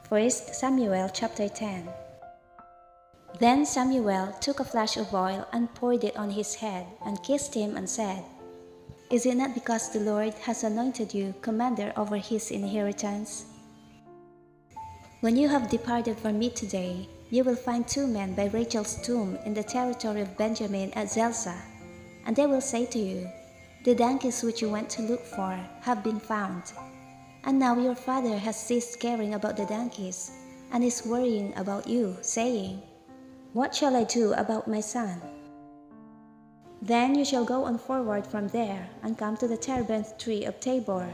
1 Samuel chapter 10. Then Samuel took a flask of oil and poured it on his head and kissed him and said, "Is it not because the Lord has anointed you commander over his inheritance? When you have departed from me today, you will find 2 men by Rachel's tomb in the territory of Benjamin at Zelzah, and they will say to you, 'The donkeys which you went to look for have been found.' And now your father has ceased caring about the donkeys and is worrying about you, saying, 'What shall I do about my son?' Then you shall go on forward from there and come to the terebinth tree of Tabor.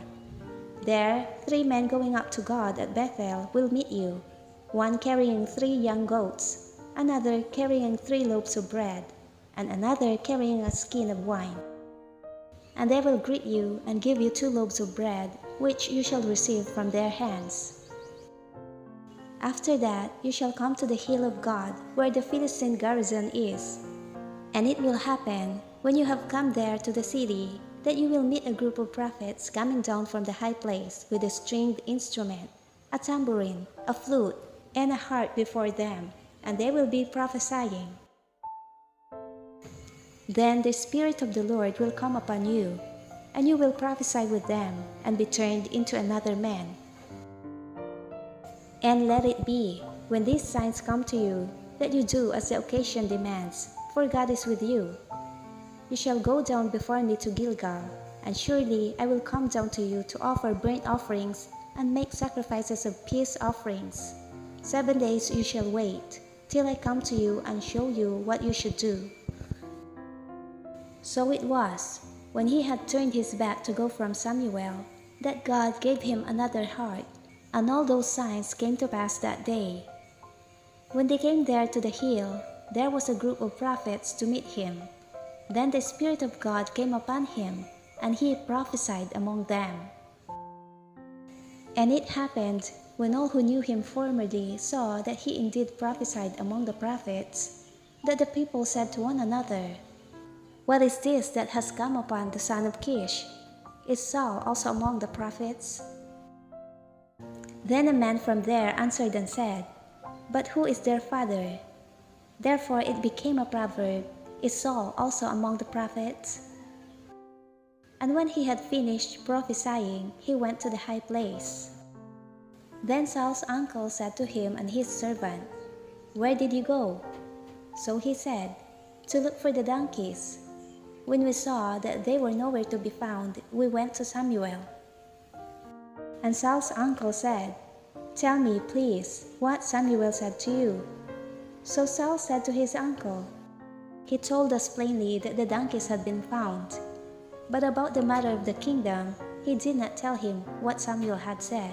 There 3 men going up to God at Bethel will meet you, one carrying 3 young goats, another carrying 3 loaves of bread, and another carrying a skin of wine. And they will greet you and give you 2 loaves of bread, which you shall receive from their hands. After that you shall come to the hill of God, where the Philistine garrison is. And it will happen, when you have come there to the city, that you will meet a group of prophets coming down from the high place with a stringed instrument, a tambourine, a flute, and a harp before them, and they will be prophesying. Then the Spirit of the Lord will come upon you, and you will prophesy with them and be turned into another man. And let it be, when these signs come to you, that you do as the occasion demands, for God is with you. You shall go down before me to Gilgal, and surely I will come down to you to offer burnt offerings and make sacrifices of peace offerings. 7 days you shall wait, till I come to you and show you what you should do." So it was, when he had turned his back to go from Samuel, that God gave him another heart, and all those signs came to pass that day. When they came there to the hill, there was a group of prophets to meet him. Then the Spirit of God came upon him, and he prophesied among them. And it happened, when all who knew him formerly saw that he indeed prophesied among the prophets, that the people said to one another, "What is this that has come upon the son of Kish? Is Saul also among the prophets?" Then a man from there answered and said, "But who is their father?" Therefore it became a proverb, "Is Saul also among the prophets?" And when he had finished prophesying, he went to the high place. Then Saul's uncle said to him and his servant, "Where did you go?" So he said, "To look for the donkeys. When we saw that they were nowhere to be found, we went to Samuel." And Saul's uncle said, "Tell me, please, what Samuel said to you." So Saul said to his uncle, "He told us plainly that the donkeys had been found. But about the matter of the kingdom, he did not tell him what Samuel had said."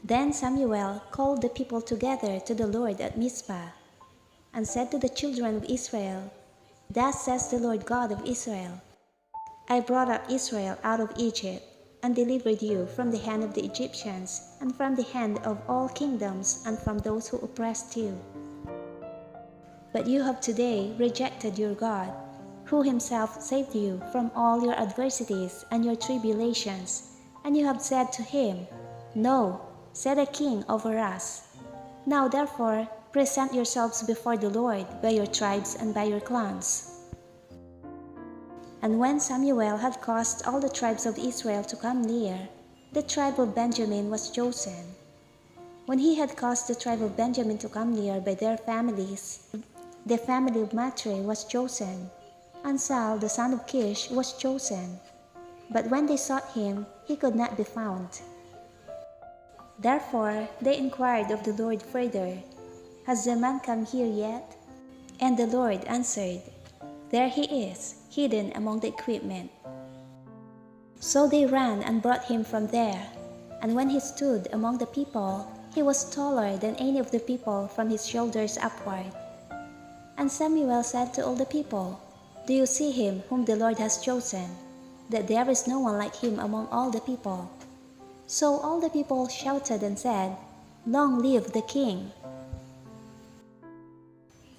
Then Samuel called the people together to the Lord at Mizpah, and said to the children of Israel, "Thus says the Lord God of Israel, I brought up Israel out of Egypt, and delivered you from the hand of the Egyptians, and from the hand of all kingdoms, and from those who oppressed you. But you have today rejected your God, who himself saved you from all your adversities and your tribulations, and you have said to him, 'No, set a king over us.' Now therefore present yourselves before the Lord by your tribes and by your clans." And when Samuel had caused all the tribes of Israel to come near, the tribe of Benjamin was chosen. When he had caused the tribe of Benjamin to come near by their families, the family of Matre was chosen, and Saul the son of Kish was chosen. But when they sought him, he could not be found. Therefore they inquired of the Lord further, "Has the man come here yet?" And the Lord answered, "There he is, hidden among the equipment." So they ran and brought him from there, and when he stood among the people, he was taller than any of the people from his shoulders upward. And Samuel said to all the people, "Do you see him whom the Lord has chosen, that there is no one like him among all the people?" So all the people shouted and said, "Long live the king!"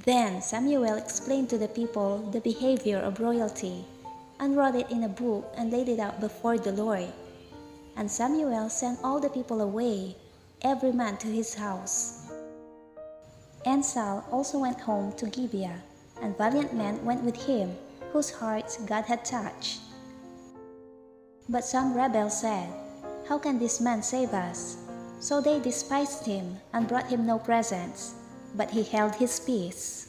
Then Samuel explained to the people the behavior of royalty, and wrote it in a book and laid it out before the Lord. And Samuel sent all the people away, every man to his house. And Saul also went home to Gibeah, and valiant men went with him, whose hearts God had touched. But some rebels said, "How can this man save us?" So they despised him and brought him no presents, but he held his peace.